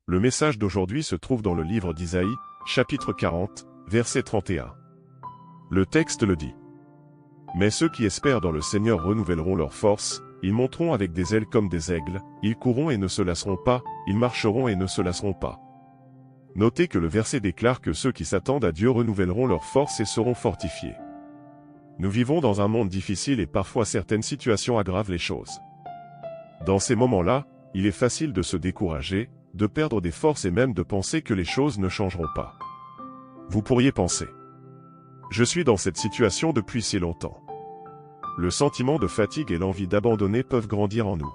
Le message d'aujourd'hui se trouve dans le livre d'Isaïe, chapitre 40, verset 31. Le texte le dit. Mais ceux qui espèrent dans le Seigneur renouvelleront leurs forces, ils monteront avec des ailes comme des aigles, ils courront et ne se lasseront pas, ils marcheront et ne se lasseront pas. Notez que le verset déclare que ceux qui s'attendent à Dieu renouvelleront leurs forces et seront fortifiés. Nous vivons dans un monde difficile et parfois certaines situations aggravent les choses. Dans ces moments-là, il est facile de se décourager, de perdre des forces et même de penser que les choses ne changeront pas. Vous pourriez penser. Je suis dans cette situation depuis si longtemps. Le sentiment de fatigue et l'envie d'abandonner peuvent grandir en nous.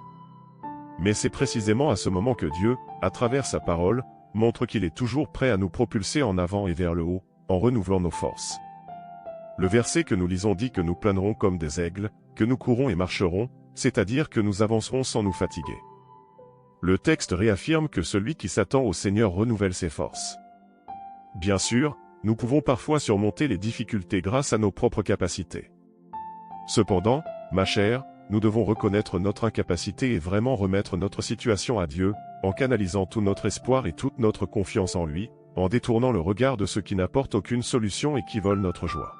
Mais c'est précisément à ce moment que Dieu, à travers sa parole, montre qu'il est toujours prêt à nous propulser en avant et vers le haut, en renouvelant nos forces. Le verset que nous lisons dit que nous planerons comme des aigles, que nous courrons et marcherons, c'est-à-dire que nous avancerons sans nous fatiguer. Le texte réaffirme que celui qui s'attend au Seigneur renouvelle ses forces. Bien sûr, nous pouvons parfois surmonter les difficultés grâce à nos propres capacités. Cependant, ma chère, nous devons reconnaître notre incapacité et vraiment remettre notre situation à Dieu, en canalisant tout notre espoir et toute notre confiance en lui, en détournant le regard de ceux qui n'apportent aucune solution et qui volent notre joie.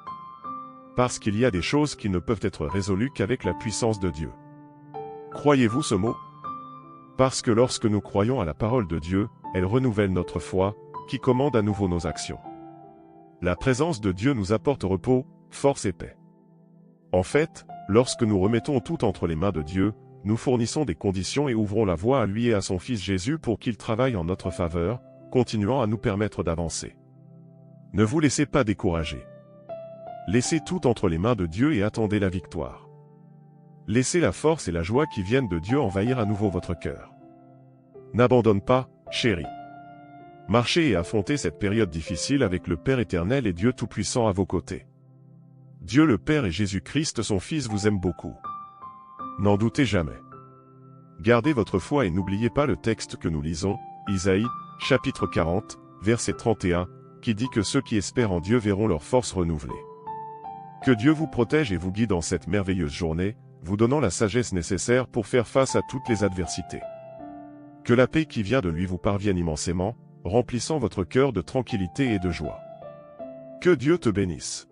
Parce qu'il y a des choses qui ne peuvent être résolues qu'avec la puissance de Dieu. Croyez-vous ce mot? Parce que lorsque nous croyons à la parole de Dieu, elle renouvelle notre foi, qui commande à nouveau nos actions. La présence de Dieu nous apporte repos, force et paix. En fait, lorsque nous remettons tout entre les mains de Dieu, nous fournissons des conditions et ouvrons la voie à lui et à son Fils Jésus pour qu'il travaille en notre faveur, continuant à nous permettre d'avancer. Ne vous laissez pas décourager. Laissez tout entre les mains de Dieu et attendez la victoire. Laissez la force et la joie qui viennent de Dieu envahir à nouveau votre cœur. N'abandonne pas, chérie. Marchez et affrontez cette période difficile avec le Père éternel et Dieu Tout-Puissant à vos côtés. Dieu le Père et Jésus-Christ son Fils vous aiment beaucoup. N'en doutez jamais. Gardez votre foi et n'oubliez pas le texte que nous lisons, Isaïe, chapitre 40, verset 31, qui dit que ceux qui espèrent en Dieu verront leurs forces renouvelées. Que Dieu vous protège et vous guide dans cette merveilleuse journée, vous donnant la sagesse nécessaire pour faire face à toutes les adversités. Que la paix qui vient de lui vous parvienne immensément, remplissant votre cœur de tranquillité et de joie. Que Dieu te bénisse.